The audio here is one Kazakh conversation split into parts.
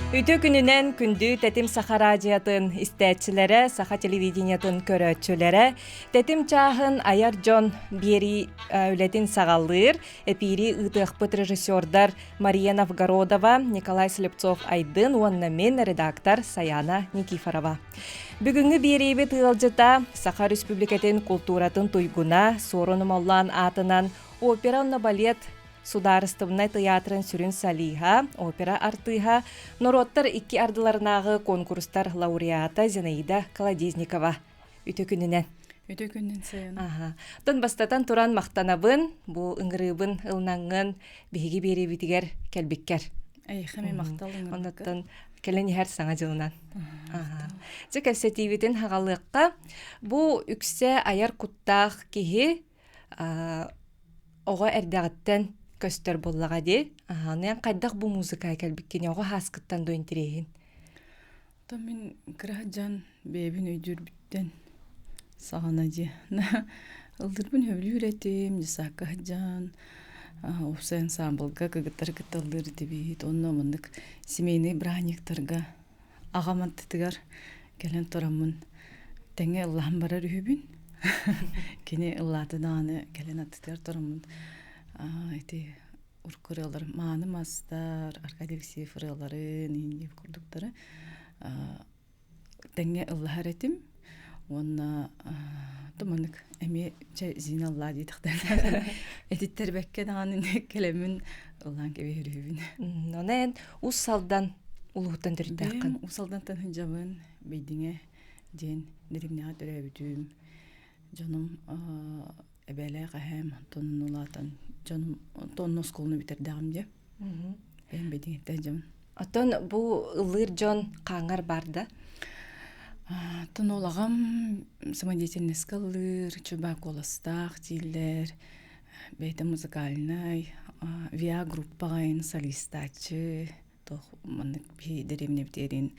Үтө күнүнен күндү тетим саха радиотын истәчиләре, саха телевидениятын көрөтчүләре, тетим чаһын аяр жон бери үлетин сагаллыр, эпири ытыхпыт режиссердар Мария Новгородова, Николай Слепцов айдын, уонна мен редактор Саяна Никифорова. Бүгүнгү берибит ылжыта Саха Республикатын культуратын туйгуна, сорунум оллан атынан опера балет Сударыстывнай театрын сүрін салиха, опера артыха, нороттар икки ардыларынағы конкурстар лауреата Зинаида Колодезникова. Үтө күнінен. Үтө күнінен сайын. Тон бастатан туран мақтанабын, бұл ыңғырыбын ылнаңын бейгі бері бітігер кәлбеккер. Әйхәме мақталың. Оннаттан кәлен ехер саңа жылынан. Зі кәлсетиветін хағалыққа, бұл үксе аяр құттақ кеге оға әрдағыттен көстер боллаға де. Наян қайдақ бұл музыка кәлбіккен оға хаскыттан дойын тірейін. Мен кіражан бәйбін өйдір біттен сағана де. Ұлдырбын өвілі үретім, жесаққа жан. Опсы ансамблға көгіттар кіталдыр дебейт. Онна мұндық семейный браниктарға ағаматтытығар кәлін тұрамын. Тәңе Аллахын барар үйбін. Кені Аллатыдағаны кәлін аттытығар тұрамын. Эти уркуралар, маны мастар, Аркадий Алексеев рыларын, индеп курдуктары. Тәңе Аллахар этим, онна туманык эми зина Аллах дейдіқтен. Этиттер бәкке дағанын келемін Аллахын кебе үрүйбін. Онайын ұс салдан ұлғыттан түрді ақын? Бәм ұс салдан тәнін жабын, бейдіңе ден неремнеға түрі өтім. Жаным әбәлі қағам тоннулатан. Жаным тонну сколны битердағым де. Бәм бейдіңеттен жамын. Отон бұл ылыр жон қаңар барды? Тон олағам самодеятельность калыр, чуба коластақ дейлер, бәйті музыкальный, виа группағайын солистачы, мұнық бейдеремне бітерін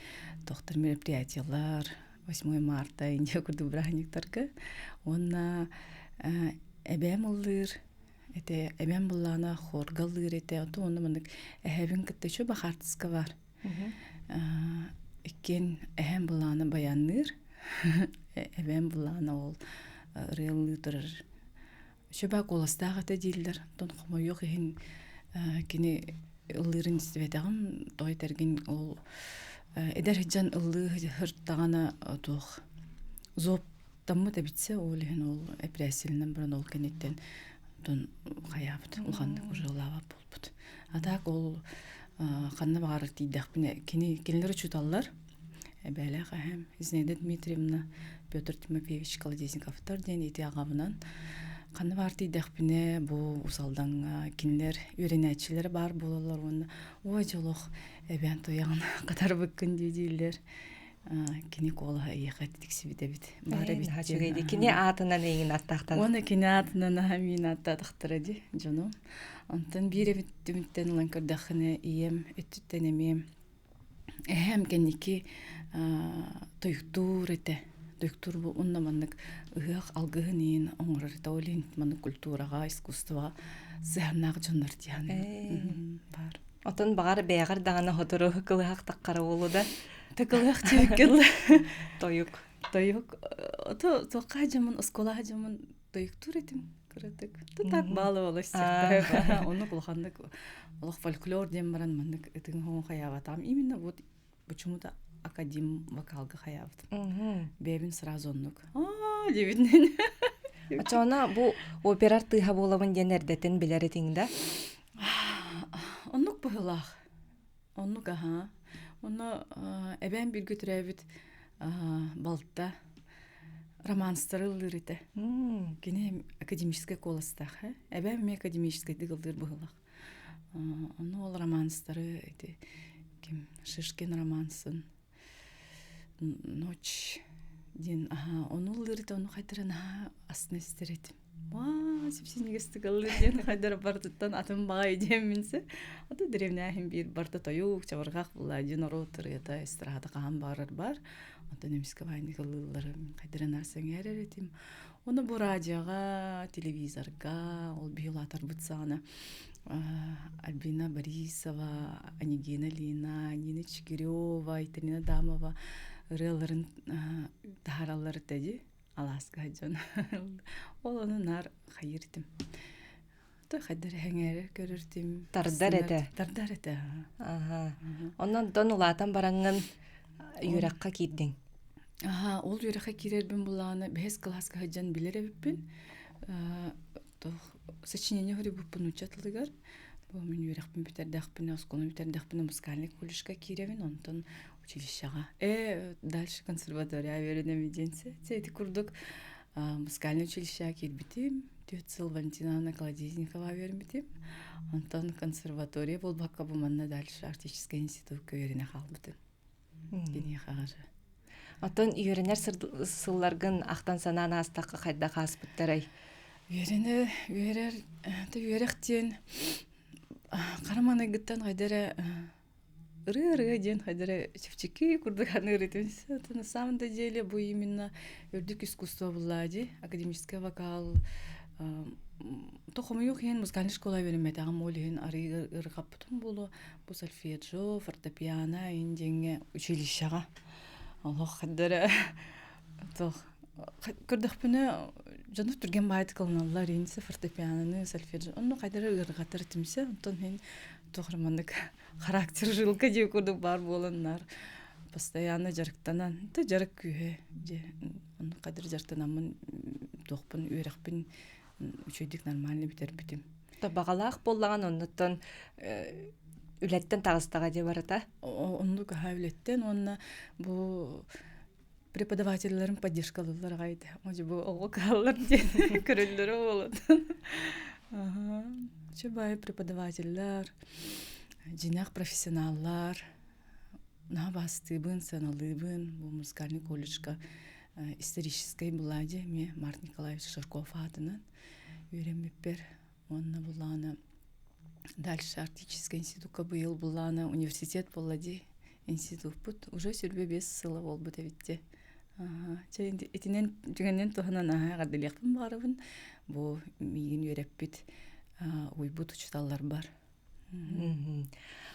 тоқтыр мероприятиялар, 8 марта инде күрді бұрағынектарға. Онна әбәм ылыр, әбәм бұллана хоргалыр еті, оны мұнық әбін күтті чуба қартысқа бар. Иккен әһәм бұланы баянныр, әбәм бұланы ол релы тұрыр. Шөбә қоластағы та дейлдер, тон құмы yok ең кені ұлырын істебетағым, той тәрген ол әдер жан ұлы ғырттағана тұқ. Зоп таммы да бітсе, ол ең ол әпірәсілінен бұрын ол кенеттен тон қаябыд, ұлғанды ұжылава болбыд. Атақ ол қанна бағар тейдіқ кенелер ұчуталар. Бәлі қағам, Зинаида Дмитриевна, Петр Тимофеевич Колодезниковтар ден еті ағамынан. Қанна бағар тейдіқ бұл ұсалдан кенелер үйренәтшілері бар болалар. Оны ой жолық әбән тояғын қатар бүккін дейдейлер. Кене қолы еқат тіксі біт. Кене атынан еңін аттақтар. Оны кене атынан әмейін аттақтыры де, жону. Онтан бире биттен улан көрдәхіне ием, өттіттен емем. Әхәм кәнеке тойықтур еті. Тойықтур бұл онна маннық ұғық алғығынен оңырыр еті олен маннық культураға, искусствоға зәхіннағы жонлар дейін. Бар. Отын бағар бәғар дағаны ғытыры қылығақ таққары олу да? Тақылығақ түйіккілі. Тойық. Тойық. Тоққа жамын, ұсколаға жамын тойықтур етім. Кырытык. Так балы олыс. Оны кулхандык олох фольклор дем баран мандык этин хон хаяватам. Именно вот почему-то академ вокалга хаяват. Бебин сразу оннук. Дебитнен. Ачана бу операр тыга болабын денердетен билеретиңдә. Оннук быгылах. Оннук Оны эбен бир көтөрөбүт балтта романстары ылыр ете. Кене академическая коластах. Әбәм мен академическая дығылдыр бұғылақ. Оны ол романстары ете. Шишкен романсын. Ночь. Оны ылыр ете, оны қайтырын астына істер етім. Сепсен негесті қалыр ден қайдары бардыттан атым баға едем мінсі. Аты древне әхім бір барды тойуқ, чавырғақ бұла ден ұры отыр еді, эстрада қаған барыр бар. Ото неміске байны қылылары қайдырын арсың әрер етім. Оны бу радиоға, телевизорға, ол биолатар бутсана. Альбина Борисова, Анигина Лина, Нина Чигирева, Италина Дамова, ырыларын тахаралары тәди, Аласка жон. Ол оны нар хайырдым. Той хаддар хәңәре көрөрдüm. Тардар эте. Тардар эте. Ага. Оннан дон улатан бараңын юракка кирдиң. Ага, ол юракка кирербин буланы 5 класска хаҗан билеребин. Сочинение хори буппун учатлыгар. Бу мен юракпин битердакпин, осколун битердакпин, музыкальный колледжга киребин, онтон училищага. Дальше консерватория веренем иденсе. Эти курдук музыкальный училища кирбитим. 4 жыл Валентина Анна Колодезникова вербитим. Онтон консерватория болбакка буманна дальше артистический институтка верене халбытым. Гене хагары. Отон үйренер сылларгын ақтан сананы астаққа қайда қасбыттарай. Үйеректен қараманы гыттан қайдары ыры-ыры ден қайдары чепчеки курдыганы ырытымыз. На самом деле бұл именно үрдік искусство болады. Академический вокал. Тоқымы yok ен музыкальный школа веремеді. Ағым ол ен ары ырғаппытым болу. Бұл сольфеджио, фортепиано, инденге училищаға. Аллах қаддары көрдіқпіні жанып түрген байты қылыналар енісі фортепианоны, сольфеджио. Оны қайдары ырғатыр тімсе, онтон мен тоқырмандық характер жылқа деп көрдік бар болынлар. Постоянно жарықтанан, жарық күйе. Оны қайдары жарықтанамын, тоқпын, үйрекпін, үшейдік нормальный бітер бітім. Бағалақ боллаған оннаттан үлеттен тағыстаға де барата? Онды көға үлеттен, онына бұл преподавательлерін поддержкалылар ғайды. Оже бұл оғы қалылар ден көрілдері олады. Чебай преподавательлер, жинақ профессионаллар, на бастыбын, саналыбын, бұл музыкальный колледжға исторической бұлады, ме Март Николаевич Ширков атынан үйремеппер, онына бұланы. Дальше артистический институтка был булана, университет болады, институт бут, уже сүрбе 5 сыла бол бут эвитте. Этинен жүгеннен туханан гадылыктын барыбын, бу миген үйреппит, уйбут учталлар бар.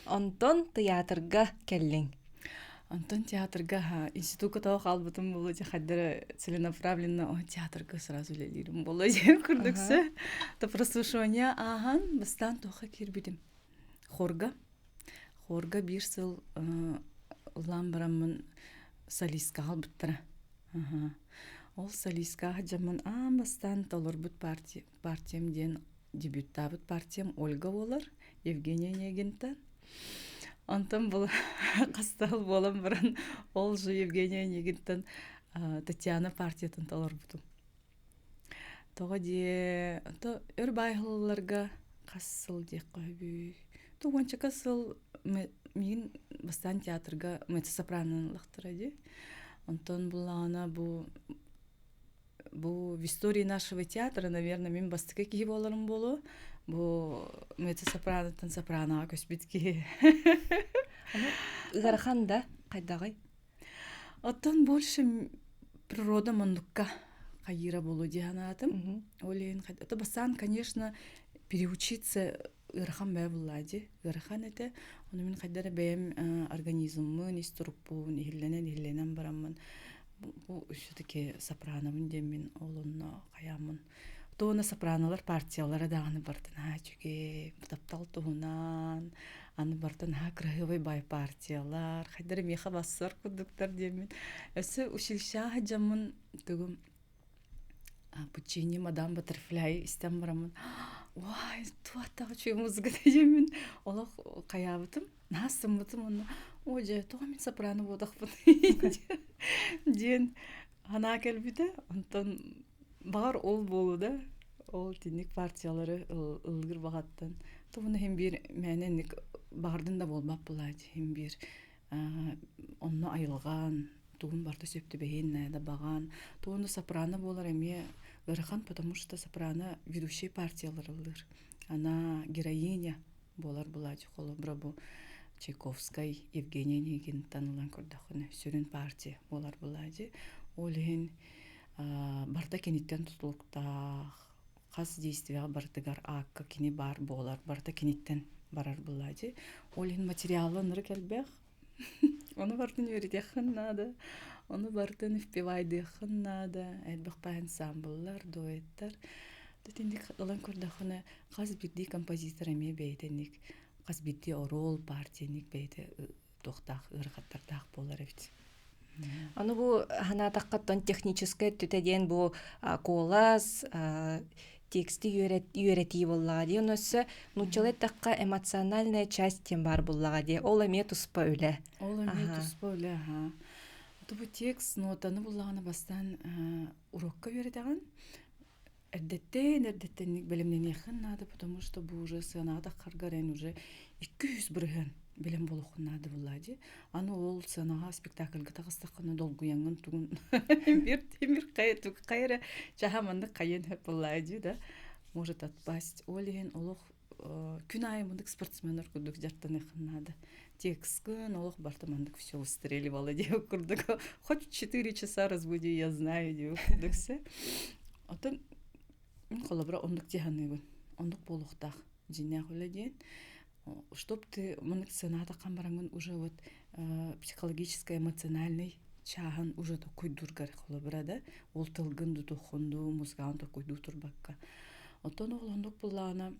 Онтон театрга келлиң. Антон театрга институтка тау қалбытым болды, хаддары целенаправленно театрга сразу лелирим болды, күрдіксі. То прослушивание аған бастан тоқа кербедім. Хорга 1 сыл ұлан барамын солистка қалбыттыра. Ол солистка жамын бастан толыр бұд партиямден дебютта бұд партиям Ольга олар, Евгения Негентан. Антон бұл қастал болам бірін ол жы Евгения Негентан Татьяна партиятын толыр бұдым. Тоға де өр байғылыларға қасыл дек қойбүй. Туғанчы қасыл мен бастан театрға мецо-сопранын лақтыра де. Антон бұлана бұл в истории нашего театра, наверное, мен бастықы кейіп оларым болу. Бұл мецо-сопрано, тан-сопраноға көспетке. Ғархан да қайдағай? Оттан больше природа мандукка қайыра болу дианатым. Олейін қайда. Это бастан, конечно, переучиться ғархан бәй болады. Ғархан әті, оны мен қайдары бәйім организмын, исторуппуын, ехілленен барамын. Бұл все-таки сопраномын демен, олынна қаямын. Тоғына сопраналар партиялары дағаны бартын жүге, таптал туғынан, аны бартын крахывай бай партиялар, қайдары меха бассар күдіктар демен. Өсі училища жамын түгім Пучини, мадам Баттерфляй істен барамын. Ой, туаттағы чүй музыка демен. Олақ қаябытым, насым бұтым, оны, ой, тоға мен сопраны бодақпын. Ден ана кәлбіді, онтан бағар ол болу да, ол тенік партиялары ылғыр бағаттан. Тоғыны hem bir мәненік бағардың да болбап болады, hem bir онны айылған, туғын барты сөпті бәйін найда баған. Тоғыны сопраны болар әме ғырқан, потому что сопраны ведущий партиялар ылғыр. Ана героиня болар болады, қолы бұра Чайковскай, Евгения Негин танылан көрдіқыны, сүрін партия болар болады. Олығын барта кениттен тутулуктаах кас действия бартыгар аакка кини бар болар барта кениттен барар буллади олин материалы ныры келбех оны бартын үйрөтехын надо оны бартын впивайдыхын надо элбэх па ансамбльлар дуэттер тетиндик ылан көрдөхүнө каз бирди композитор эме бейтенник каз бирди орол партияник бейте тохтах ыргаттардах болар эбит. Аны бу ханатаккаттан техническое түтеден бу колас тексти үйрәти буллага ди онысы нучалеттакка эмоциональная часть бар буллага ди ол эме туспа үле. Ол эме туспа үле ха. Бу текст нотаны буллаганы бастан урокка үйрәтәгән. Эрдеттенник белемнен яхын надо, потому что бу уже сынада каргарен уже 200 брыган билем болохун надо буллади. Аны ол сынага спектакльга тагыстакны долгуянгын тугун. Бир кайра жахаманды кайын хеп буллади да. Может отпасть. Олеген олох күн айымындык спортсмендар күдүк жартан яхын надо. Текскын олох бартамандык все устреливало деп курдук. Хоть 4 часа разбуди, я знаю деп курдуксе. Отон колобра ондук жаханыгын. Ондук болохтах жинях үледен. Чтоб ты мынык сцената камбарангын уже вот психологический, эмоциональный чахан уже такой дургар колобра да. Ол тылгын дутухунду, музган такой дутурбакка. Отон оглондук буллана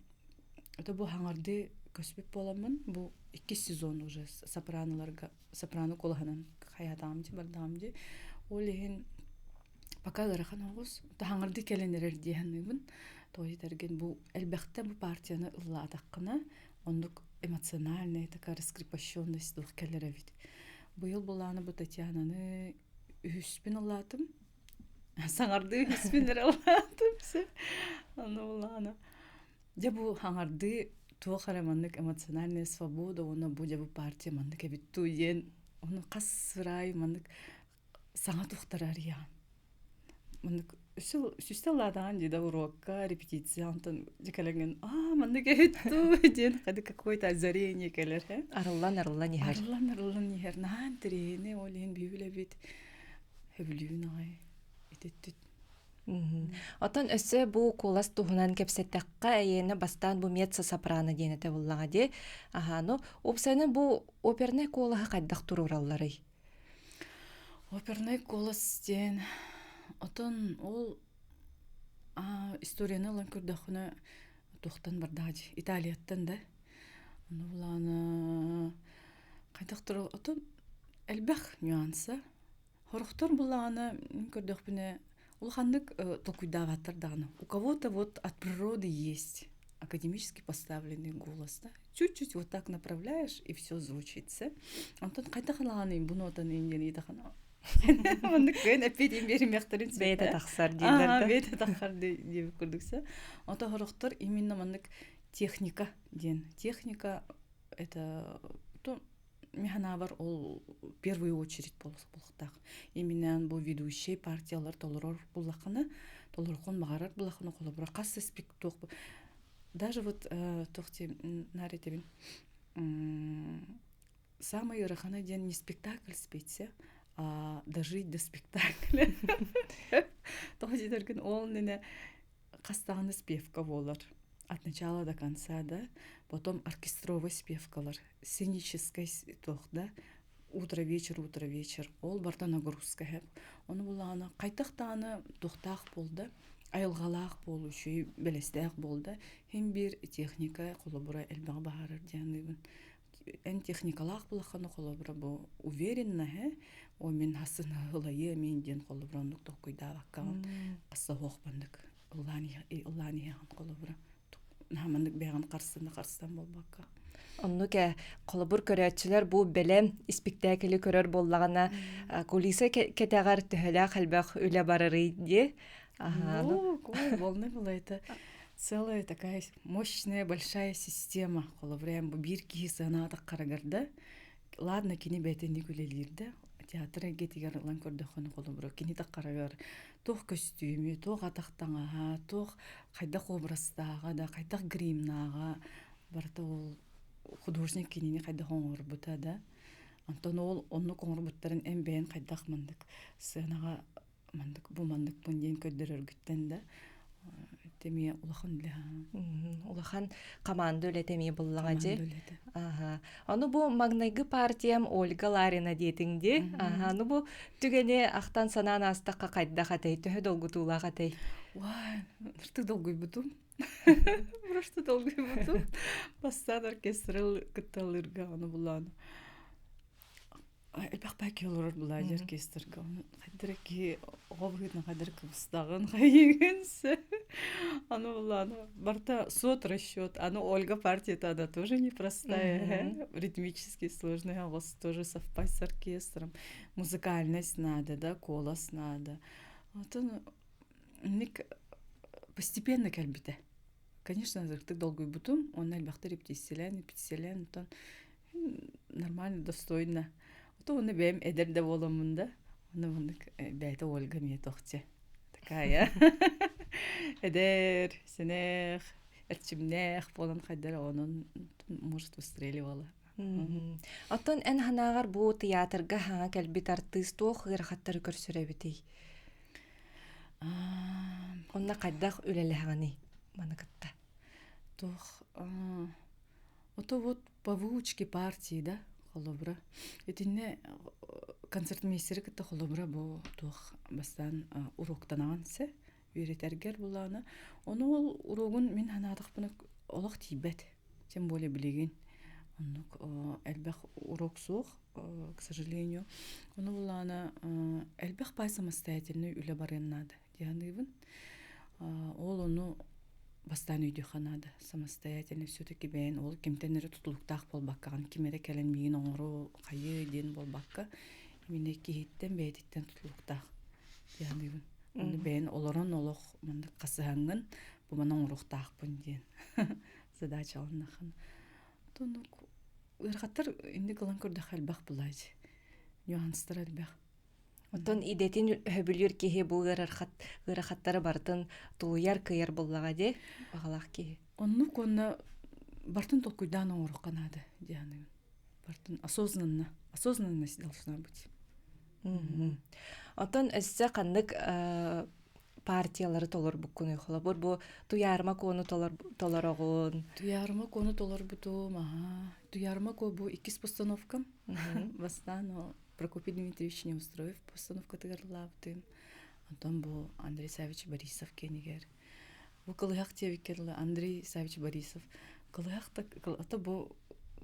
это бу хаңарды көспеп боламын. Бу 2 сезон уже сопрано колаханан хаятамди бардамди. Олеген пока ырахан огус таңырды келенерер дияныгын той терген бу элбехте бу партияны ылладаккына ондук эмоциональная такая раскрепощенность дух келеревит. Быйыл буланы бу Татьянаны үспен ылатым. Саңарды үспенер ылатым се. Аны буланы. Же бу хаңарды то хараманнык эмоциональная свобода оны бу же бу партия маннык эбит туен оны касырай маннык саңа тухтарар я. Маннык сюсталадан деда урокка репетиция антон дикаленген маннык эбитту ден кады какое-то озарение келер he. Арыллан нихер. Арыллан нихер нан трене олен бибиле бит хөблүүн ай итеттит. Отон өссө бу колас тухунан кепсеттакка эйени бастан бу меццо сопрано денете буллага ди. Ну опсаны бу оперный колаха кайдак турураллары. Оперный колас ден отон ол историяны лан көрдөхүнө тохтан бардади Италияттан да. Аны буланы кайдак туру отон элбэх нюансы. Хорохтор буланы көрдөхүнө улханнык толкуйдаваттар даганы. У кого-то вот от природы есть академически поставленный голос, да? Чуть-чуть вот так направляешь, и все звучится. Антон кайдахалаганы бунотан индени дахана. Мындык кен опять имбери мехтерин сет. Бейте тахсар дилдер. Бейте тахсар деп көрдүксө. Ата хорохтор именно мындык техника ден. Техника это то механавар ол в первую очередь болуктак. Именно бу ведущий партиялар толорор буллакыны, толоркон магарар буллакыны колобура кассы спекток. Даже вот тохти наретебин самый рахана ден не спектакль спеть, а дожить до спектакля. Тохти терген ол нене кастаганы спевка болар. От начала до конца, да, потом оркестровый спевкалар, сценический тох, да, утро-вечер, ол барта нагрузка хеп. Оны буланы кайтактаны тохтак болду, айылгалак болушу, белестек болду. Хем бир техника колобура элбага баарыр дияныгын. Эн техникалак булаханы колобура бу уверенно, о мен хасына ылайы мен ден колобура ондук токуйдабаккан. Кassa хохбандык. Уллани хан колобура. Намандык беган карсыстан болбакка. Оннуке колобур көрөтчүлөр бу белем спектакли көрөр боллагана кулиса кетагар төһөлө халбак үле барырый ди. Ну, волны было это целая такая мощная большая система. Колобурем бу бир киси анада карагарда. Ладно, кини бетени күлелирде. Театрга кетигер лан көрдөкөнү колобур кини такарагар. Тох костюмү, тох атактаңага, тох кайдак образтага да, кайдак гримнага барта ол художник кинини кайдак оңорбута да. Антон ол онну коңорбуттарын эмбен кайдак мындык сценага бу мандык пунден көддөрөргүттен да теме улахан ле Улахан команда өлетеми буллаңа же. өледи. Ага. Аны бу магнайгы партиям Ольга Ларина диетиңди. Ага. Аны бу түгене ахтан санаан астакка кайда хатей, төһө долгутуула хатей. Вай, что долгой бутум? Просто долгой бутум. Бастан оркестрал кытталырга аны буланы. Элбах паки олор булай оркестрга. Хадырки говгытна хадырки бустагын хайгынсы. Аны буланы. Барта сот расчет. Аны Ольга партия-то она тоже непростая. Ритмически сложная. У вас тоже совпасть с оркестром. Музыкальность надо, да, голос надо. Вот он постепенно кәлбите. Конечно, ты долгой бутум, он әлбәхтер иптиселен, то нормально, достойно. То он бәм эдерде боламында. Оны бәйті Ольга мне тоқте. Такая. Эдер, сенех, эрчимнех, болан қайдар, onun может выстреливала. Оттон эн ханаагар бу театрга хаңа кәлбит артист туох гырхаттары көрсөрөбитей. Онна кайдах үлелехани манакатта. Тох, ото вот по выучке партии, да, холобра. Этине концертмейстері кітті холобра бу тох бастан уроктанағансы, үйретергер буланы. Оны ол урогун мен ханадық бұны олақ тейбет, тем более білеген. Әлбәқ урок суық, к сожалению. Оны буланы әлбәқ пай самостоятельный үлі барыннады. Яныйбын. Ол оны бастан үйде ханады. Самостоятельный все-таки бәйін. Ол кемтенері тұтылықтақ болбаққаған. Кемері кәлін мейін оңыру қайы ден болбаққа. Мене кейттен бәйдіктен тұтылықтақ. Яныйбын. Оны бәйін оларын олық мұнды қасығанғын. Бұл мұны оңырықтақ бұн ден. Задача алынақын. Тонық ұрғаттар енді қылан көрдіқ әлбәқ бұлайды. Нюанстар әлбәқ. Оттон идетин хөбүлүр киһи бу ырахаттары бартын туяр кыяр буллага де багалак киһи. Онну конна бартын толкуйдан оңорукканады дияны. Бартын осознанность должна быть. Оттон өссө кандык партиялары толор буккуну холобур бу туярма кону толорогун. Туярма кону толор бутум, туярма ко бу 2 постановкам. Бастан Прокопий Дмитриевич Неустроев постановка тыгарлабытын. Антон бу Андрей Савич Борисов кенигер. Бу кылыяк тебикерлы Андрей Савич Борисов. Кылыякта бу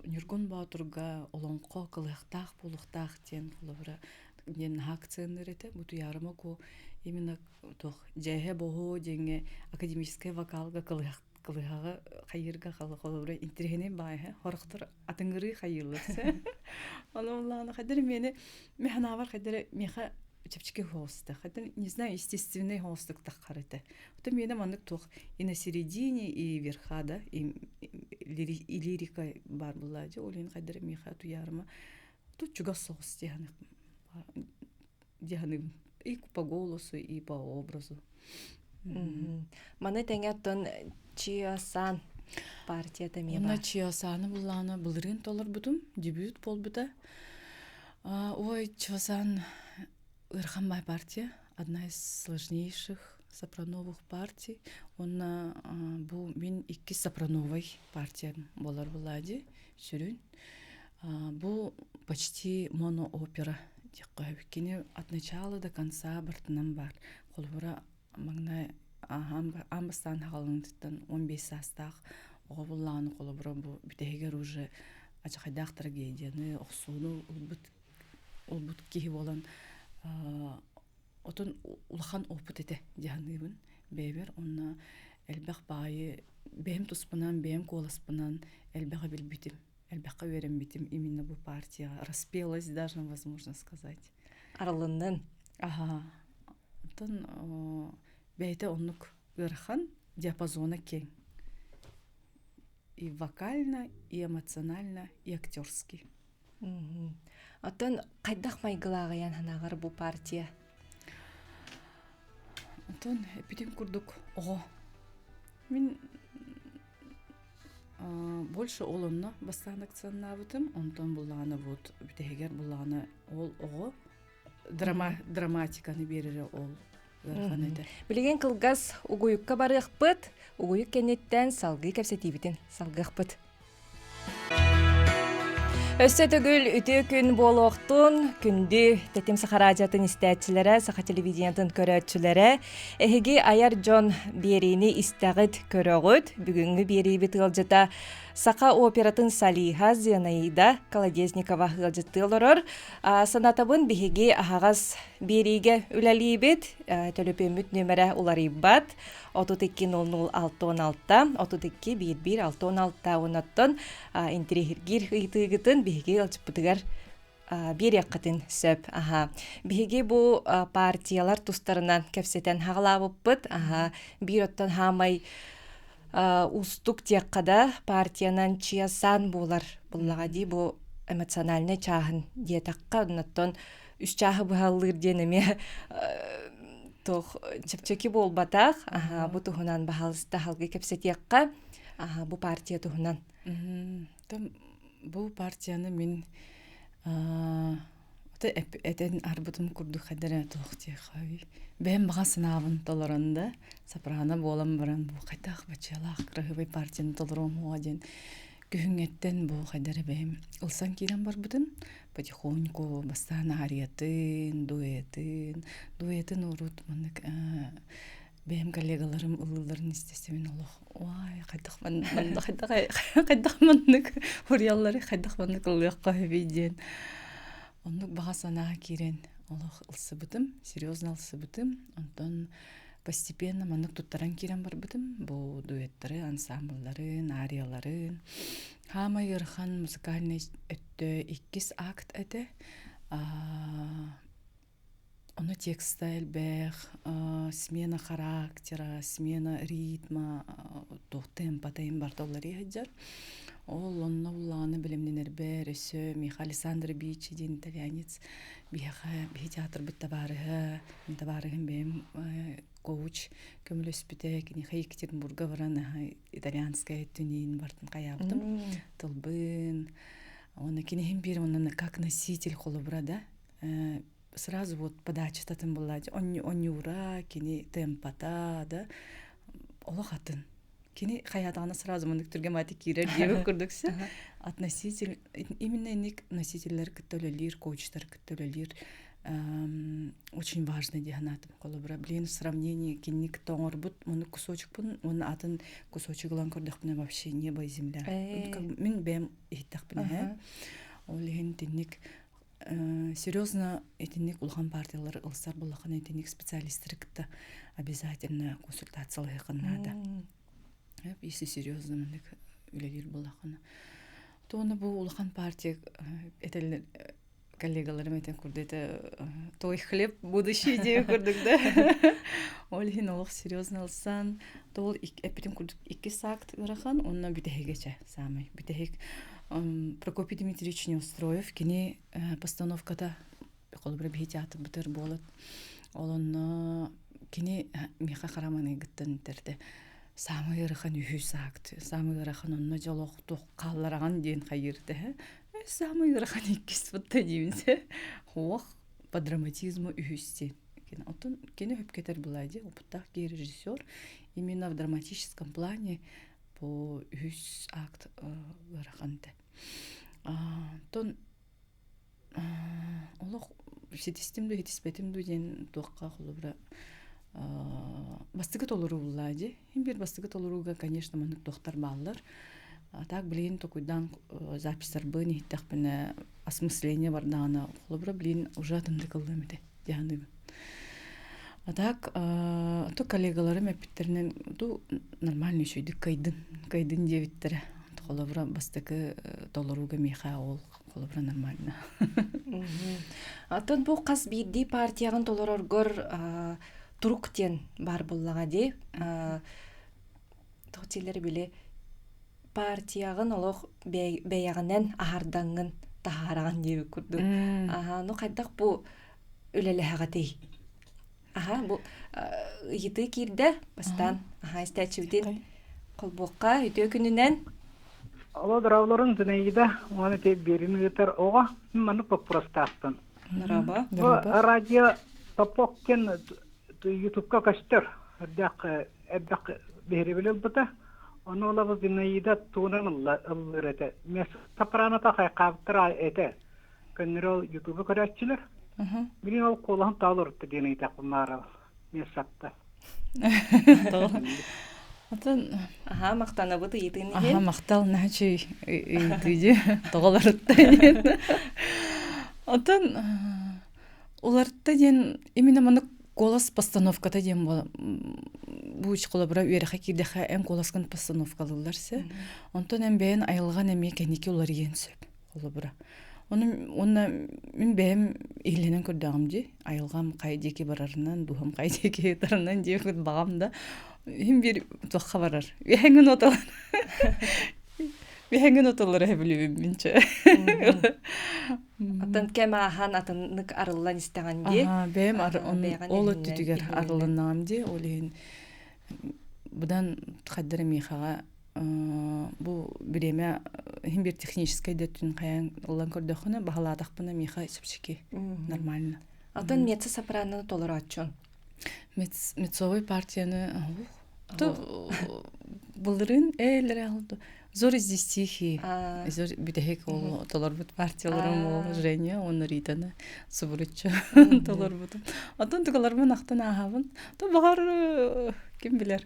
Нюргун Баатурга олонко кылыяктак булуктак тен кулыбыра. Нен акционерите бу туярма ко именно тох жэхэ бохо денге академическая вокалга кылыяга хайырга калыбыра интерхене бай хорохтор атыңгыры хайырлысы. Аллах, хадыр мені механавар хадыр меха чепчики хоста. Хадыр не знаю, естественный хостык тахарыты. Вот мені мандык тох и на середине, и верха, да, и лирика бар была. Олин хадыр меха туярма. Тут чуга соус дияны и по голосу, и по образу. Маны теңеттон Чиосан партията ми ба. Она Чиосаны буланы былырын толар бутум, дебют пол бута. Ой, Чиосан Ирхамбай партия, одна из сложнейших сопрановых партий. Он бу мен 2 сопрановой партия болар булади, сүрүн. Бу почти моноопера. Кини от начала до конца бартынан бар. Колбура магнай амбастан халыңтыттан 15 састақ оғылланы қолыбыра бұл бітегер уже ачақайдақ трагедияны оқсуыны ұлбұт кейі болан отын ұлған опыт еті дияныйбын бейбер онна әлбәқ байы бәйім тұспынан, бәйім қоласпынан әлбәға білбітім, әлбәққа өрем бітім именно бұл партия распелась даже, возможно сказать. Арылыннан. Ага. Отын бәйті онық ұрхан диапазона кең. И вокально, и эмоционально, и актерский. Отын қайдақ майгылағаян ханағар бұл партия? Отын эпидем күрдік оғы. Мен больше олынна бастан акционна бұтым. Онтан бұланы бұд, бітегер бұланы ол оғы драматиканы берере ол ырхан эте. Билеген кылгас угуюкка барыахпыт, угуюк кенеттен салгы кепсетибитин салгыахпыт. Өссө төгүл үтү күн болуқтун, күнді Тетим Саха радиотын истәтчилere, Саха телевидениятын көрөтчүлere, эхиги аяр жон берини истәгыт көрөгүт, бүгүнгү берибит ылжыта Саха оператын Салиха Зинаида Колодезникова ылжыттылорор, санатабын бихиги ахагас бериге үлелибит, төлөпөмүт нөмірі уларибат, 32-00-616, 32-11-616 онаттон интерихиргир ыйтыгытын биһиги ылжыппытыгар берияққатын сөп. Биһиги бу партиялар тустарынан кепсетен хағалабыппыт. Bir оттан хамай устук тияккада партиянан чиясан болар. Буллага ди бу эмоциональный чахын диетаққа онаттон үш чахы бұхаллыр денеме тох чепчеки болбатах, бу тухунан бахалыста халгы кепсетиякка, бу партия тухунан. Бу партияны мен этен арбытын курдук хадара тохтехави. Бем бага сынабын толоранда сапрана болам баран бу кайтак бачалак рахыбай партияны толором оден. Күһүңеттен бу хадара бем ылсан кирен барбытын потихоньку бастана ариятын, дуэтын урут мынык бем коллегаларым ылыларын истесемен Аллах. Ой, кайдак мынык урьяллары кайдак мынык ылыякка бейден. Оннук бага санаа кирен Аллах ылсыбытым, серьезно ылсыбытым. Онтон постепенно мынык туттаран кирен барбытым. Бу дуэттары, ансамбльларын, арияларын. Хамай ырхан музыкальный өттө 2 акт эте. Оны текста элбэх, смена характера, смена ритма, темпа тайм бартоллары хаджар. Ол онна уланы билимнен эрбер, өсө Михаил Александрович дин итальянец биха театр биттабарыга, табарыгын бем коуч көмөлөспүтэ кини Екатеринбурга баран итальянская тунин бартын каяптым. Тылбын. Оны кини бир онна как носитель холобра, да? Сразу вот подача татын была, онюра, кини темпата, да, олохатын. Кини хаятана сразу мындык түрге мати кирер дебе көрдүксө. Относитель, именно ник носительler көттөлөлөр, коучтар көттөлөлөр, очень важный диагнатым колобра. Блин, в сравнении киник тоңорбут, муну кусочкпун, муну атын кусочыгылан көрдөкпүнө вообще небо и земля. Мен бем иттакпын, олеген тинник серьезно этинник улхан партиялар ылсар булахан этинник специалисттер кытта обязательно консультациялар кыннада. Если серьезно мындык үлелер булахан. Тоны бу улхан партия этелер коллегаларым этен курды той хлеб будущий деп көрдүк да. Олхин олох серьезно ылсан, тол эпитем курдук 2 саат ырахан, онна битехегече самый. Битехек Прокопий Дмитриевич Неустроев кини постановкада колбра театр битер болот. Олон кини миха хараманы гыттын терде. Самый ырыхан үхүс акт, самый ырыхан онно жолоктук каллараган ден кайырды. Самый ырыхан 2 сутта деймиз. Хох по драматизму үхүстен. Кини отун кини хөп кетер булайды. Опыттак режиссер именно в драматическом плане по үхүс акт ырыханды. Тон олох сетистимду хетиспетимду ден туакка холубра бастыгы толуру буллади. Бир бастыгы толуруга, конечно, мынык доктор баллар. Так блин токуйдан записьтер быны хиттакпыны осмысление бардана холубра блин уже тындыкылдымыды дианы. Так то коллегаларым эпиттеринен ту нормальный шүйдүк кайдын дебиттере. Холобра бастыгы толоруга миха ол холобра нормально. Атын бу кас бирди партиягын толороргор туруктен бар буллага ди. Тотилер биле партиягын олох беягынан ахардангын тахараган деп күрдү. Ну кайдак бу үлеле хагатый. Бу йыты кирде бастан. Истечибдин колбокка үтө күнүнөн Ала дравларын Зинаида, оны те берин гытар ога, маны попростаптын. Нараба. Бу радио топоккен ютубка кастер. Дак эбдак беребелел бута. Оны олабыз Зинаида туунан ыллырете. Мес сапраната хайкаптыра эте. Көннөрө ютубы көрәтчилер. Билин ол колаһын таалыр дигән итә куннары. Месатта. Отон Аха, мактанабыт ыйтын аха иһин. мактал начи тиде тоголарытта. Отон уларта ден именно маны голос постановката ден бу ич колобра үереха кирдеха эн голоскан постановкалыларсы. Онтон эн бен айылган эме кеники улар иен сөп колобра. Онна мен бем иленен көрдөгөмдү айылгам кайдеки барарынан бухам кайдеки тарынан деп багамда хим бир тохха барар. Бехенген отол. Бехенген отоллар хебилибим минче. Атын кем ахан атынык арыллан истеген ди. Бем бэйган ол эһиннен, өттүгер эһиннен. арылынамди олин будан каддыр михага бу биреме хим бир технический дөттүн каян улан көрдөкүнө бахалаатакпына миха сепчики нормально. Атын метса сопрано толор атчон. Мецовой партияны булырын элер алды. Зор из 10 стихи. Зор битехек ол толорбут партияларым ол Женя, он Ританы субуручча толорбут. Атын тугалармын актан ахабын. То багар ким билер.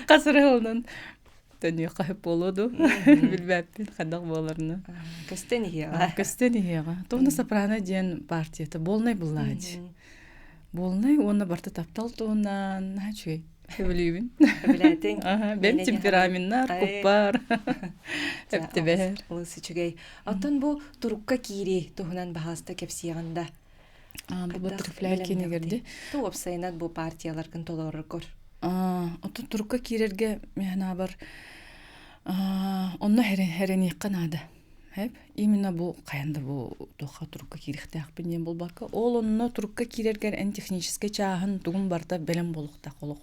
Касыры онун төнү кайып болоду. Билбеппин кандай боларны. Көстен иһига. Көстен иһига. Тоны сопрано ден партията болнай буллади. Болнай оны барта таптал тоонан начуй. Хевлибин. Билетин. Бем темпераментнар, куппар. Эптебер. Лысычыгай. Атын бу турукка кири тухунан бахаста кепсияганда. Бу батырфляй кенегерди. Ту опсайнат бу партияларгын толорор кор. Атын турукка кирерге мехна бар. Онно херен якканады. Хеп, именно бу каянда бу тоха турукка кирихтак бинен болбакка. Ол онно турукка кирергер эн технический чагын тугун барда белем болукта колук.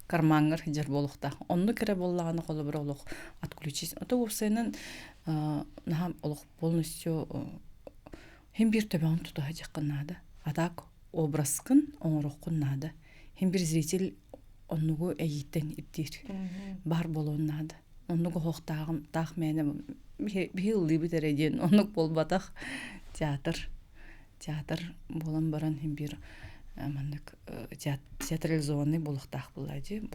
Кармангар жер болукта. Онно кере боллаганы колу бир олук отключить. Ото опсайнан нахам олук полностью хим бир төбөн тута жакканады. Атак образкын оңороккунады. Хим бир зритель оннугу эйиттен иттир. Бар болоннады. Оннугу хоктагым так мени бихилли битереден оннук болбатак театр болан баран хим бир мандык театрализованный болуктак булады.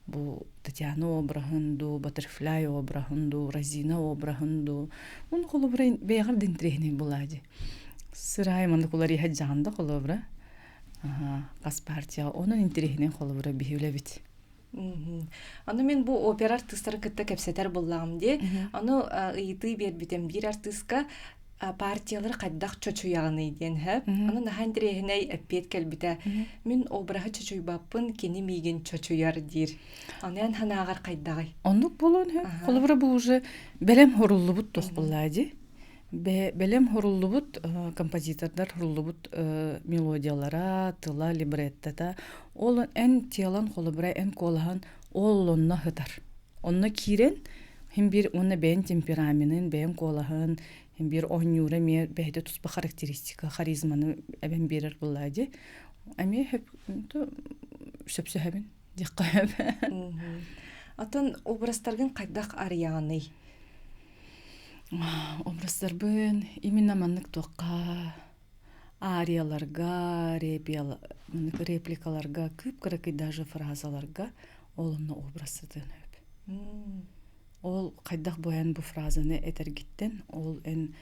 Бу Татьяна обрахынду, Баттерфляй обрахынду, Розина обрахынду. Он холобра бегар дентрехни булады. Сырай мандык улар яджанда холобра. Кас партия онун интерехнен холобра бихилебит. Аны мен бу опера артисттары кытта кепсетер боллагым ди. Аны ыйты бербитем бир артистка партиялар кайдак чочуяганы ден хеп. Аны нахан дирехней эппет келбите. Мен обраха чочуйбаппын кени миген чочуяр дир. Анын ханагар кайдагай. Онук болон хеп. Холобра бу уже белем хоруллубут тох булады. Белем хоруллубут композитордар хоруллубут мелодиялара, тыла, либреттата. Ол эн тиялан холобра эн колахан оллонна хытар. Онна кирен хим бир онна бен темпераментин, бен колахан, хим бир онюра ме бейде туспа характеристика, харизманы эбен берер булады. Ами хеп сөпсөһөбүн диккап. Атын образдаргын кайдак арыяны. Образдарбын именно маннык тоққа арияларга, репликаларга, кыпкыракай даже фразаларга олонны образдын өп. Ол кайдак боян бу фразаны этергиттен, ол эн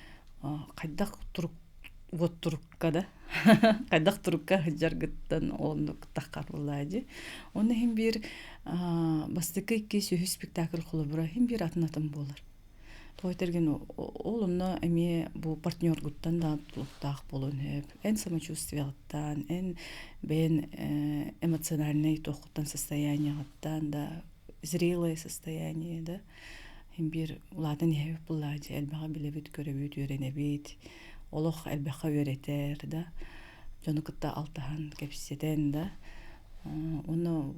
кайдак турукка да, кайдак турукка жаргыттан олоннук таккар булады. Оны хим бир бастыкы икки сүйү спектакль кылыбыра хим бир атынатын болар. Тойтерген олонна эми бу партнер гуттан да туктак болон хеп. Эн самочувствиялыктан, эн бен эмоциональный тохуттан состояниятан да, зрелое состояние да. Хим бир уладан хеп булады, элбага билебит, көрөбүт, үйренебит. Олох элбага үйретер да. Жонукутта алтахан кепсетен да. Оны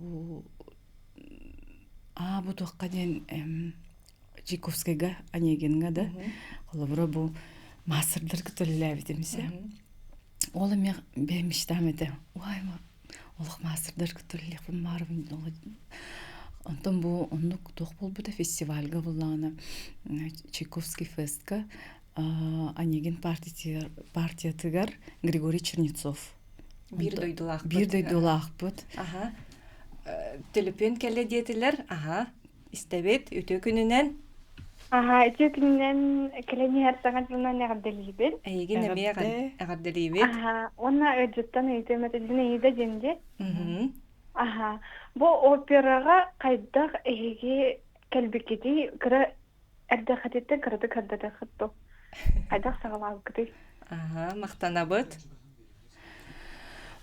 бу тохка ден Чайковскийга Онегинга да. Холобра бу масырдыр күтүлләбитимсе. Ол эме бемиштам эте. Уай ма. Олох масырдыр күтүллек бумарым. Антон бу оннук тох болбута фестивальга буллана Чайковский фестка Онегин партиятыгар Григорий Чернецов. Бир дойдулах. Бир дойдулах бут. Аха. Телепен келе диетилер. Аха. Истебет үтө күнүнен. Аха, үтө күнүнен келени харсаган жунан ягдалибет. Эйге неме агардалибет. Аха, онна өҗөттөн өйтөмөтөдүн ийде женде. Аха, бу операга кайдак эге келбекеди кыра эрдэ хатетте кырды кырдыда хатто. Кайдак сагалап кыды. Аха, мактанабыт.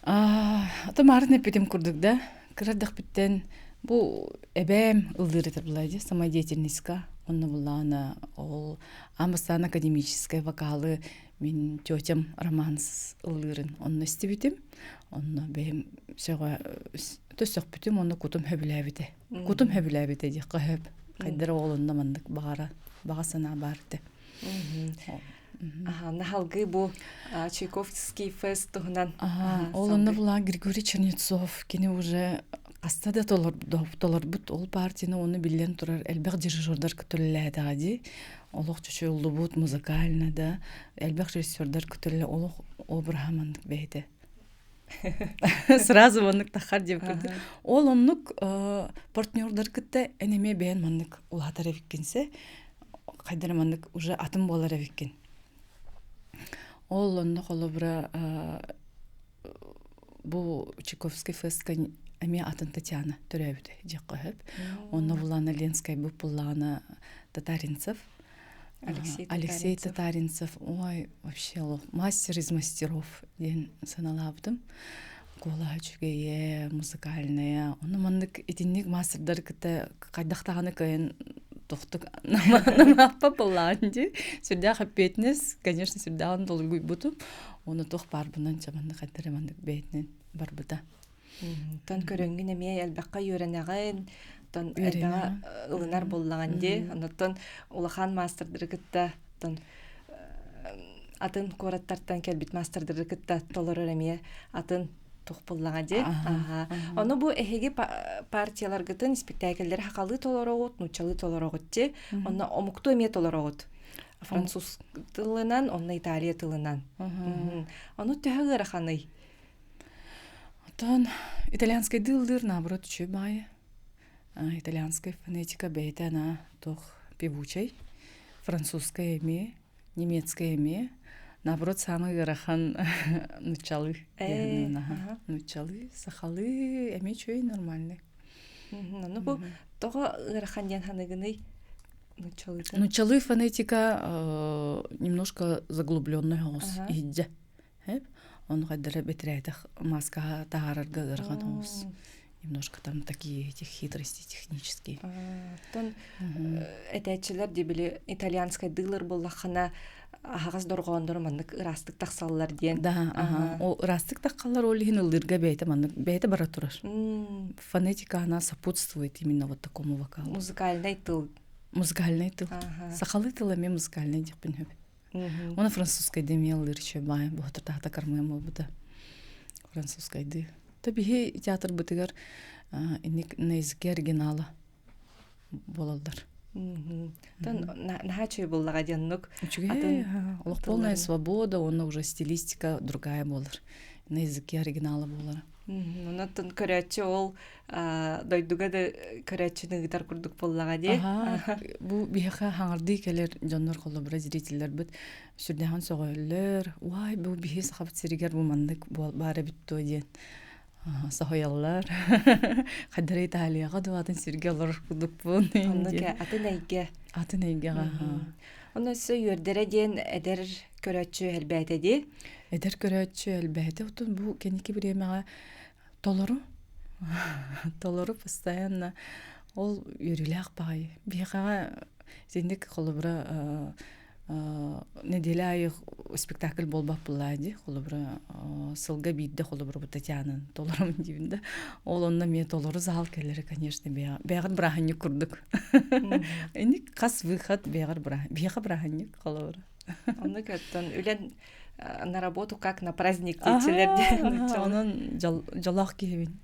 Атамарын эпидем курдук да. Кырадык биттен бу эбем ылдырытыр булайды, самодеятельностька. Онна булана ол Амбастан академическая вокалы мен тетям романс ылдырын. Онна истебитим. Онна бем сага төсөк бүтүм онна кутум хөбүләбите. Кутум хөбүләбите ди кыһып. Кайдыр олунда мандык багасына барды. Аха, нахалгы бу Чайковский фест тугунан. Олунда була Григорий Чернецов кини уже астада толор бут ол партияны оны билен турар элбек дирижердар күтүлләдә ди. Олох чөчөлдү бут музыкально да элбек режиссердар күтүллә олох обрахамандык бейде. Сразу оннук тахар деп кирди. Ол оннук партнердар кытта энеме бен мандык улатар эвиккенсе кайдар мандык уже атым болар эвиккен. Ол оннук олобра бу Чайковский фестка эме атын Татьяна төрөбүт жаккып. Онна булана Ленская бу булана Татаринцев. Алексей Татаринцев. Ой, вообще мастер из мастеров ден саналабдым. Колачуге музыкальная. Оны мандык этинник мастердар кыта кайдактаганы кайын тоқтук намаппа буланди. Сюда хапетнес, конечно, сюда он долгуй буту. Оны тох бар бунан чаманды кайдары мандык бейтнен бар бута. Тон көрөнгүн эме элбакка үйренеген тон элбага ылынар боллаган ди. Онтон улахан мастердыр кытта тон атын кораттартан келбит мастердыр кытта толорор эме атын тух боллаган ди. Ону бу эхеги партиялар гытын спектакльдер хакалы толорогут, нучалы толорогут ди. Онна омукту эме толорогут. Француз тылынан, онна Италия тылынан. Ону төһөгөр ханый. Тон итальянский дылдыр наоборот чөбай. Итальянская фонетика бейта на тох певучей. Французская эме, немецкая эме. Наоборот самый горахан нучалы. Нучалы, сахалы, эме чөй нормальный. Ну бу тога горахан ян ханыгыны нучалы. Нучалы фонетика немножко заглублённый голос. Идя. Он гаддара бетрәйтах маска таарырга гырган голос. Немножко там такие эти хитрости технические. Тон этәчеләр дибеле итальянская дылыр буллахана агас доргондор мандык растык таксаллар диен. Да, о растык таккалар ол хин ылдырга бейте мандык бейте бара турар. Фонетика она сопутствует именно вот такому вокалу. Музыкальный тыл. Сахалы тыл эме музыкальный дип бинеп. Оны французская демелдер чөбай, бу тата кармым булды. Французская ды. Табиһи театр бытыгар иник на языке оригинала болалдар. Тон нахачы буллага жаннук. Ол полная свобода, оны уже стилистика другая болар. На языке оригинала болар. Онотон көрәче ол дойдуга да көрәченең гитар курдук боллага ди. Бу биһа хаңарды келер жоннор коллабора зрительлер бит сүрдәһән согыллар. Вай бу биһа сахабат сиригер бу мандык бары битто диен. Сахояллар. Хадары Италияга дуатын сиргелер курдук бун. Оннука атын әйге. Оны сөйөрдере диен эдер көрәче әлбәте ди. Эдер көрәче әлбәте утун бу кеники биремага толору постоянно ол юрилак бай. Биһа сендик колобра неделя спектакль болбап булады. Колобра сылга бидде колобра Татьяна толорум дибинде. Ол онна ме толору зал келери, конечно, бегар браханник курдук. Эни кас выход бегар браханник колобра. Оны көттөн үлен на работу как на праздник дейтилер. Онон жалақ киебин.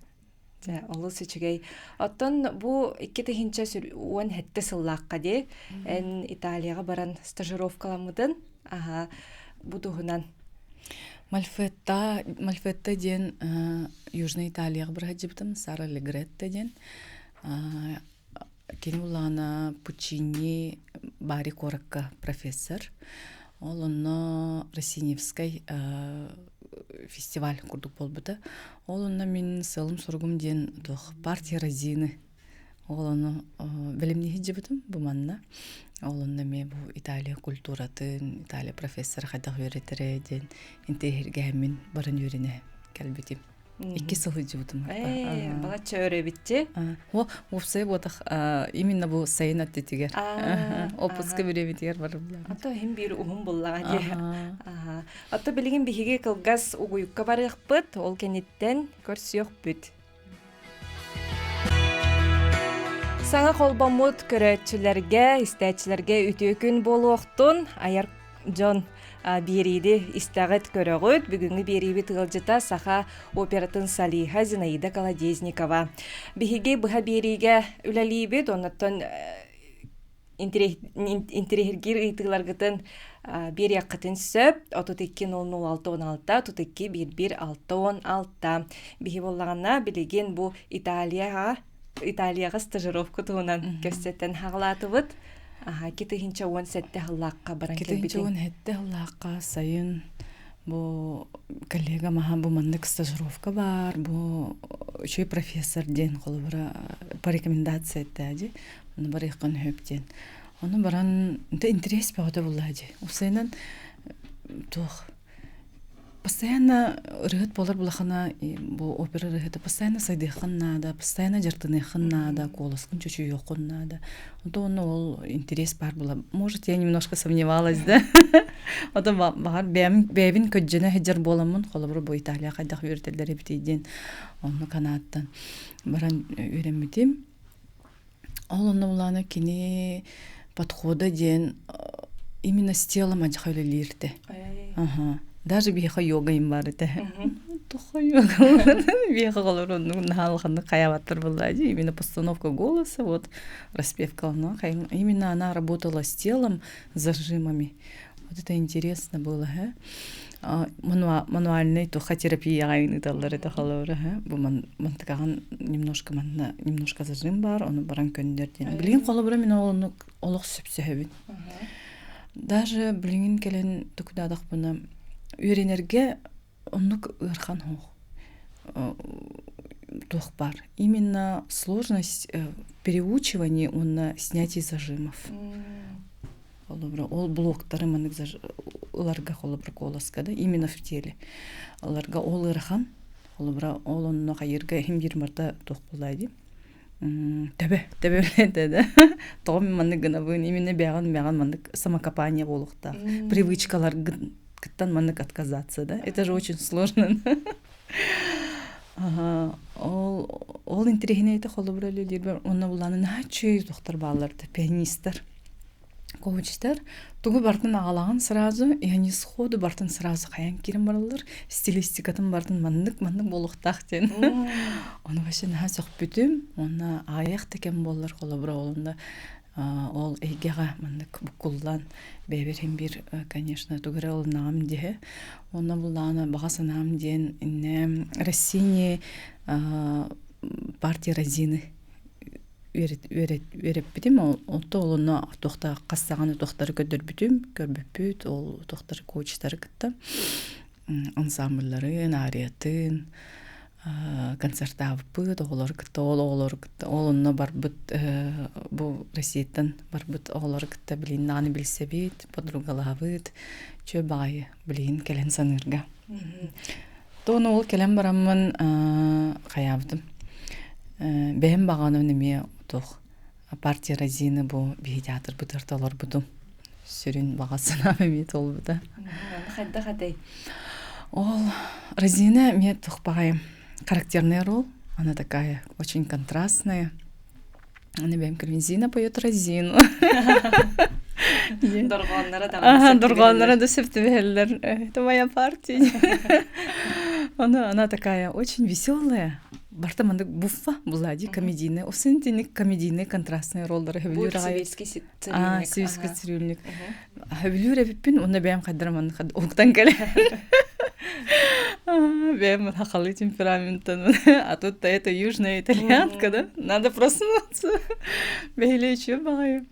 Олы сүчүгей. Оттон бу 2-нче уон хетте сыллаакка де. Эн Италияга баран стажировкаламыдын. Бу туһунан. Мальфетта ден Южный Италияга бара жибдим, Сара Легретта ден. Кени улана Пучини бари коракка профессор. Ол онно Росиневской фестиваль курдук болбута. Ол онно мен сылым сургум ден тух партия Розины. Ол онно билимни хиджибитим бу манна. Ол онно ме бу Италия культуратын, Италия профессор хайдак үйретере ден интегергемин барын үйрене келбитим. 2 сыл хиджибитим. Балача өрөбитти. О, уфсай ботах именно бу сайын аттетигер. Опуска беребитигер бар булар. Ато хим бир ухум буллага де. Ато билигин бихиге кылгас угуюкка барыхпыт, ол кенеттен көрсөкпүт. Саңа колбомут көрөтчүлерге, истечилерге үтүү күн болуоктун аяр Джон бириди истагыт көрөгөт бүгүнгү бириби тылжыта саха оператын Салиха Зинаида Колодезникова. Бихиге быха бириге үлелибит, оннаттан интерегир ыйтыларгытын бир якытын сөп, 32-00-6-16, 32-11-6-16. Бихи боллагана билеген бу Италияга стажировка туунан көстеттен хаглатыбыт. 2-нче уон сетте халлаакка баран келбити. 2-нче уон хетте халлаакка сайын бу коллега маха бу мандык стажировка бар, бу чөй профессор ден колубара по рекомендация этти. Оны бар иккан хөптен. Оны баран интерес багыта буллади. Усайнан тух постоянно рыгыт болар булахана бу опера рыгыты постоянно сайдыхан надо, постоянно жартыныхан надо, колоскун чөчү йокун надо. Онно ол интерес бар була. Может, я немножко сомневалась, да? Ото бар бебин көджөнө хеджер боламын, колобур бу Италия кайдак үйрөтөлөр битиден. Онно канаттан баран үйрөнмүтим. Ол онно буланы кини подхода ден именно с телом ажхайлылырды. Даже биха йога им бар эте. Туха йога. Биха голорун налханы каябаттыр буллади. Именно постановка голоса, вот распевка, но именно она работала с телом, с зажимами. Вот это интересно было, мануальный тухотерапия гайны таллар это халора, бу ман таган немножко зажим бар, оны баран көндөрден. Билген колобура мен оны олук сөпсөбүн. Даже билген келен тукдадак буна үйренерге оннук ырхан тух бар. Именно сложность переучивания на снятие зажимов. Ол блоктары манык уларга холобра колоска, да, именно в теле. Уларга ол ырхан, холобра ол онно кайырга хим 20 марта тух булайды. Тебе да. Том манык гына бу именно бяган манык самокопание болукта. Привычкалар кыттан манык отказаться, да? Это же очень сложно. Ол интерегинейте холобра лидер, онно буланы начи доктор балларды, пианисттер. Коучтар тугу бартын агалаган сразу, и они сходу бартын сразу каян кирим баралар, стилистикатын бартын мандык болуктак ден. Оны вообще насок бүтүм, оны аяк текен боллар колобра олунда. Ол эйгега мандык букуллан беберим бир, конечно, тугура ол наам де. Оны буланы багасынам ден инне Россини партия Розины үйреп битим, отто олуна тохта кассаганы тохтары көдөр бүтүм, көрбөппүт, ол тохтары коучтары кытта. Ансамбльларын, ариятын, концертабыт, олар кытта, олунна барбыт, бу Россиятан барбыт, олар кытта билин наны билсебит, подругалабыт, чө бай билин келен санырга. Тону ол келен барамын каябдым. Бэм баганы неме тух партия Розины бу биһитеатр бытырталар бутум. Сүрүн багасына мемет ол бута. Хадда. Ол Розина мне тух багай характерный роль. Она такая очень контрастная. Она бэм Зина поет Розину. Доргоннара Ага, другонlara да септебеллер. Это моя партия. Она такая очень веселая. Бартамандык буффа булади комедийная. Осентиник комедийный контрастный роллары Бу хевлюр агай. сибирский цирюльник. Сибирский цирюльник. Хевлюр эпиппин уна бәйм кадраман октан келе. Бәйм хакалы темпераментан. А тут это южная итальянка, да? Надо проснуться. Бәйлече багай.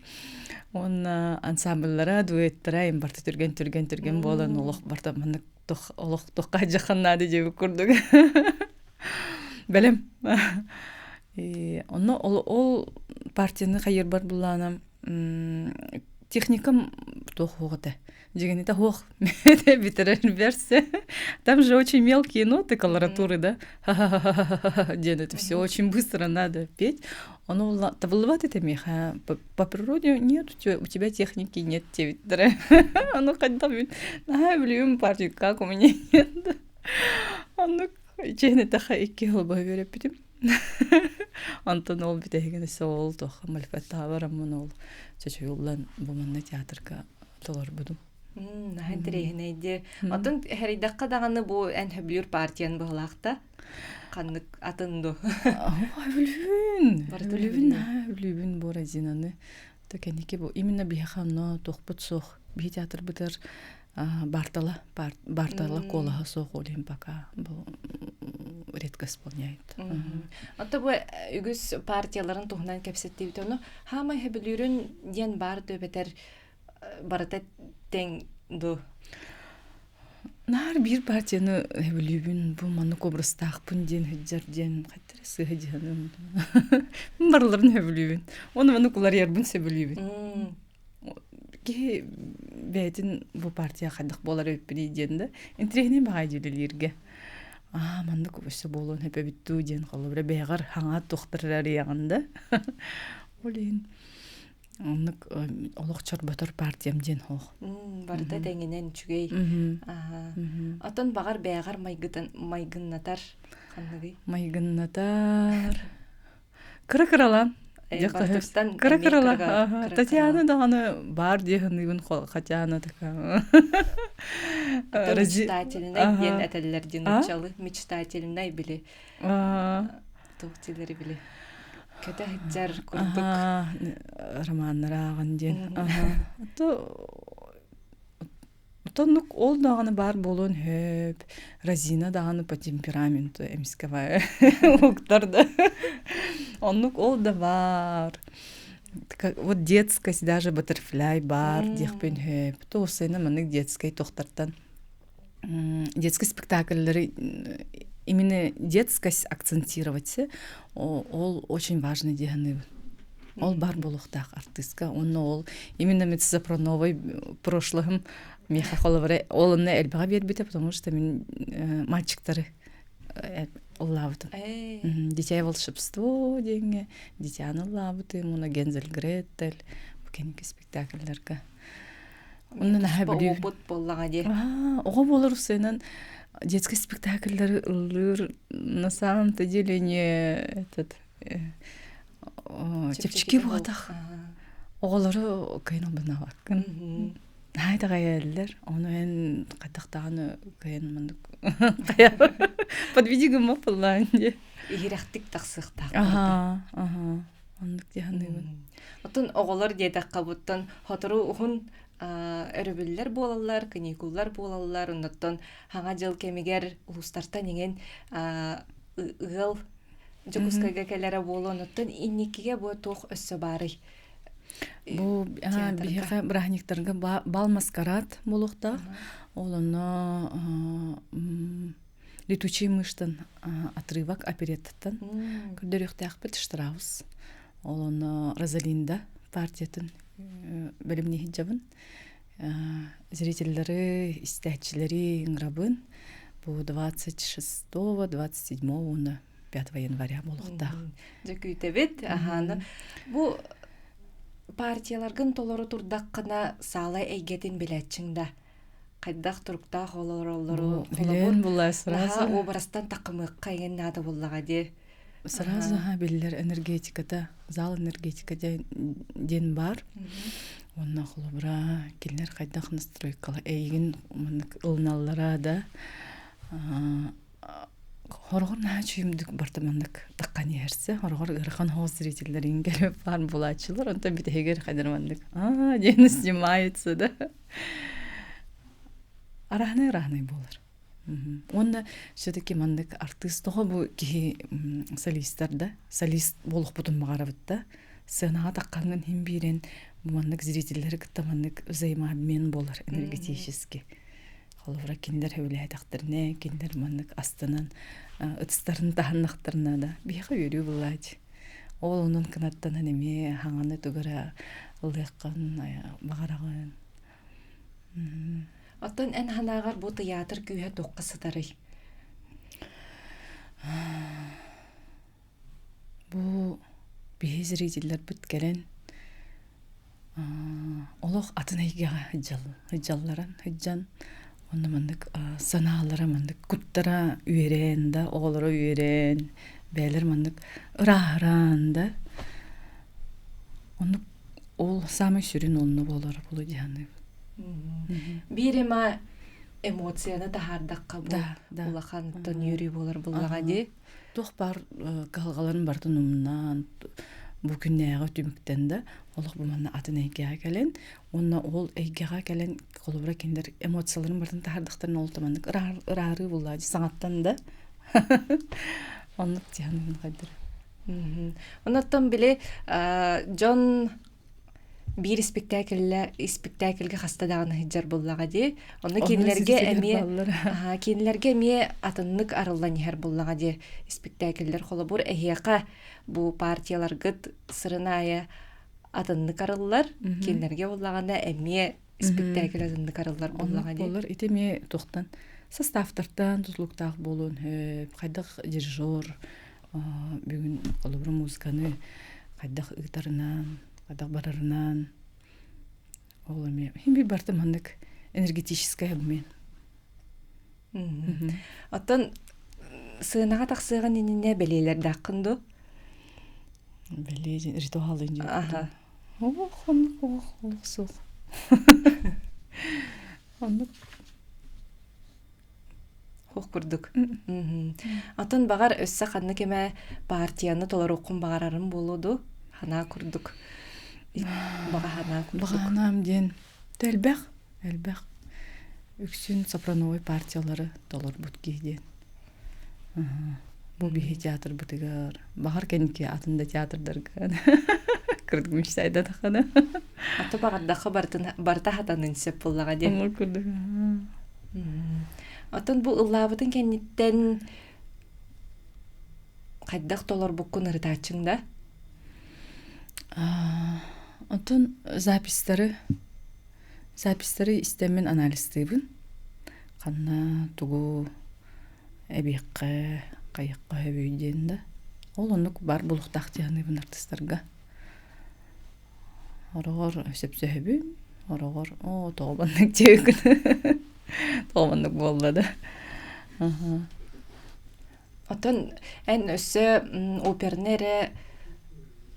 Он ансамбльлара, дуэттара, им барта түрген болан олох барта мандык олох тохка жаханнады жебі көрдік. Бәлем. Оны ол партияны қайыр бар бұллана техникам тох оғыды. Деген это ох, битерер версия. Там же очень мелкие ноты, колоратуры, да? Ден, это все очень быстро надо петь. Оно тавлывает это меха. По природе нет, у тебя техники нет, тебе. Оно когда блин, партию, как у меня нет. Оно чейн это хайки голубой верепитим. Антон ол битеген сол тох мальфата барамын ол. Чачу юлдан буманна театрга толор будум. Нахантерейнейди. Отон херидакка даганы бу энхеблюр партиян быгылакта. Каннык атынду. Блюбүн боразинаны. Такенеке бу именно биханно тохпут сох. Би театр битер бартала колаха сох олим пока бу редко исполняет. Ата бу үгүс партияларын тухнан кепсеттибит ону хамай хеблюрүн ден бар дөбетер барата тең ду. Нар бир партияны хеблюбүн бу маны кобрастак пунден хеджерден кайтырсы хеджанын. Барларын хеблюбүн. Оны маны кулар ярбын себелюбүн. Ке бетин бу партия кадык болар өппүни ден да. Интрегне багай жүлелерге. Маны көбөсө болон хепе биттүү ден калып бегар хаңа токтурар ягында. Олин Оннук олох чорботор партиям ден хох. Барда теңинен чүгей. Отон багар бэягар майгыннатар канныгый. Майгыннатар. Кыракыралан. Кыракырала. Татьяна даганы бар дегенибин Татьяна така. Мечтательный ден этеллердин учалы. Мечтательный били. Токтилери били. Кете хиджар курдук. Романнараган ден. Отоннук ол даганы бар болон хөп. Разина даганы по темпераменту эмисковая. Уктарда. Оннук ол да бар. Вот детскость, даже баттерфляй бар, дехпен хөп. То усайна манык детской тохтартан. Детский спектакльлары именно детскость акцентировать, ол очень важный деганы. Ол бар болуктак артистка, ол именно мецзапроновой прошлым меха холовре олны элбага бербите, потому что мен мальчиктары улавты. Дитя волшебство деньги, дитя улавты, муна Гензель Гретель, букеники спектакльлерга. Онны нахабили. Опыт боллага де. Ого болор сенен детский спектакльлер ылыр на самом-то деле не этот чепчики болатах. Оголору кайын бына бакын. Хайда гаяллер, оны эн катактаганы кайын мындык. Подведи гыма полланде. Ирактик таксыктак. Ондук дегенебин. Отун оголор дедак кабыттан хотору ухун өрөбүллер болалар, каникуллар болалар, ондоттон хаңа жыл кемигер улустартан еген ыгыл жокускайга келере болон, оттон инникиге бу тох өссө бары. Бу бияга брахниктарга бал маскарад болукта. Олоно летучий мыштан отрывок опереттан. Көрдөрүктак Штраус. Олоно Розалинда партиятын бөлүмүнө хиджабын. Зрительлери, истечилери инграбын. Бу 26-27 5 января болукта. Жөкүйтебит, бу партияларгын толору турдаккына саалай эйгетин билетчиңда. Кайдак туруктаа холоролору билен булай сразу. Обрастан такымыкка эген нада буллага де. Сразу биллер энергетикада, зал энергетика ден бар. Онна холобра келнер кайдах настройкала эйгин мынык ылналлара да хоргор на чүйүмдүк бартамандык таккан ерсе хоргор ырхан хоз зрительдерин келип бар булачылар онта битегер кайдармандык дени снимается да арахнай болар. Онда все-таки мандык артист того бу ки солисттер да солист болох бутун магарабыт да сценага такканын хим бирен бу мандык зрительдер кыттамандык взаимообмен болар энергетически. Холовра киндер хөвләйтактырне, киндер мандык астынан ытыстарын таханнактарына да бияга үйрүү булать. Ол онун кынаттан эме хаңаны тугара ылыккан багараган. Оттон эн ханагар бу театр күйе токкасытары. Бу бие зрительдер бүткелен олох атынайга хыджалларан хыджан онда мандык санаалара мандык куттара үйрен да оголора үйрен бәлер мандык ырааран да онда ол самый сүрүн онну болор булу дияны. Бирема эмоцияны тахардакка бу улахан тон юрий болар буллага ди. Тох бар калгаларын бартын умнан бу күннәгә түмүктән да олох бу манна атын әйгәгә келен онна ол әйгәгә келен колубра киндер эмоцияларын бартын тахардыктан ол таманнык ырары булла саңаттан да онны тияны кайдыр. Оннан биле Джон бир спектакльге хастадаган хиджар буллага ди. Оны кинилерге эме атыннык арылдан хер буллага ди спектакльлер холобур эхяка бу партиялар гыт сырыная атыннык арыллар кинилерге буллаганда эме спектакль атыннык арыллар буллага ди. Болар итеме токтан составтардан тузлуктак болун кайдак дирижер бүгүн холобур музыканы кайдак ыйтарынан кадак барарынан ол эме химби бартамандык энергетическая обмен. Оттон сыынага таксыган инине белелер даккынду. Беле ритуал инде. Аха. Сук. Онны Хох курдук. Оттон багар өссө канны кеме партияны толор окун багарарын болуду. Хана курдук. Баганам ден элбэх үксүн сопрановой партиялары долар буткейден. Бу бихи театр бутыгар. Багар кенки атында театрдарга. Кырдгымыш сайда тахана. Аты багардакы барта хатанын сеп буллага ди. Атын бу ыллабытын кенниттен кайдак толор буккун ыртачыңда. Антон запистары истемен анализтыбын. Канна тугу эбекке кайыкка хөбүйден да. Ол онук бар булуктак дияныйбын артисттарга. Орогор сөпсөбүн, орогор тообандык жебүн. Тообандык болду да. Отон эн өссө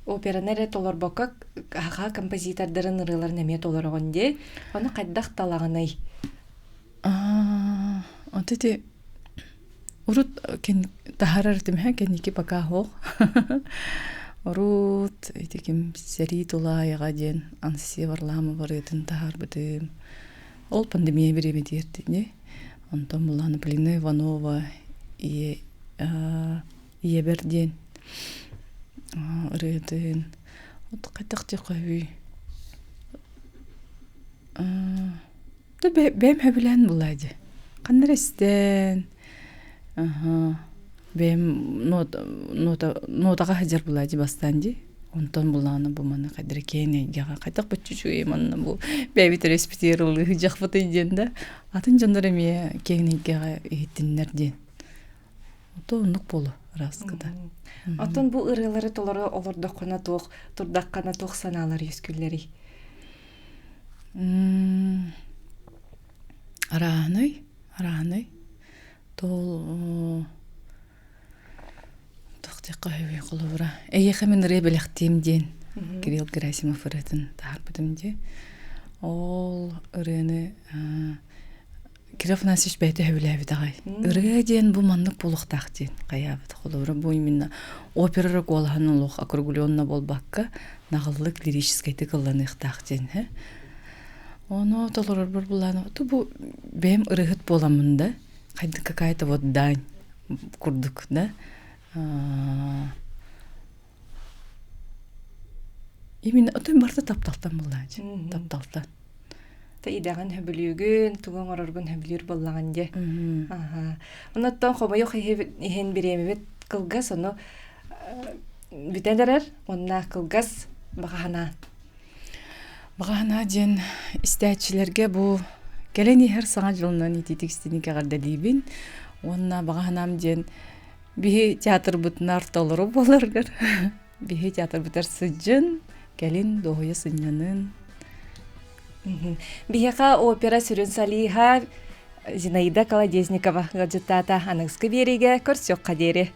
опернере толорбока хаха композитордарын ырылар неме толорогонде аны кайдак талаганай. Отети урут кен тахарартым кеники пока хо. Урут этиким сери тулаяга ден анси варламы барытын тахарбытым. Ол пандемия береме дертине. Антон Мулана Полина Иванова и Еберден рыдын. Вот кайдак текөбүй. Да бем хөбүлән булады. Канрестен. Бем нотага хаҗар булады бастанди. Онтон буланы бу мана кадыр кенега кайдак бөтчү манна бу бебит респетировал жакфыты ден. Атын жандар эме кенега иттиннерден. Отонук болу раскада. Атын бу ырылары толору олордоккана тох, турдаккана тох саналар юскүллери. Араной. Тол тохтыкка хөбүй кулура. Эйеха мен ребелектим ден. Кирилл Герасимов ырытын тахарбытым де. Ол ырыны Кирилл Афанасьевич бәйті хөбіләбі дағай. Ыры ден бұл маннық болуқтақ ден. Қаябыды қолуыры бұл именно операры қолғаны лоқ аккоргулионна бол баққа нағылық лирическайды қылланы иқтақ ден. Оны толырыр бір бұланы. Бұл бәйім ырығыт боламында. Қайды какая-то вот дань курдук, да? Именно отой барда тапталтан бұллады. Тапталтан. Та идаган хөбүлүгүн, туган ороргун хөбүлүр боллаган же. Онаттан хомойок ихен биремебет кылгас, ону бүтендерер, онна кылгас бағана. Бағана ден истәтчілерге бұл келен ихер саңа жылынан ититикстенеке ғардалибин. Онна бағанам ден бихи театр бұтынар толыру болыргыр. Бихи театр бұтар сыджын, келен доғыя сынянын. Бияқа опера сүрін салиха Зинаида Колодезникова ғаджыттата аныңсқы береге көрсөк қадері.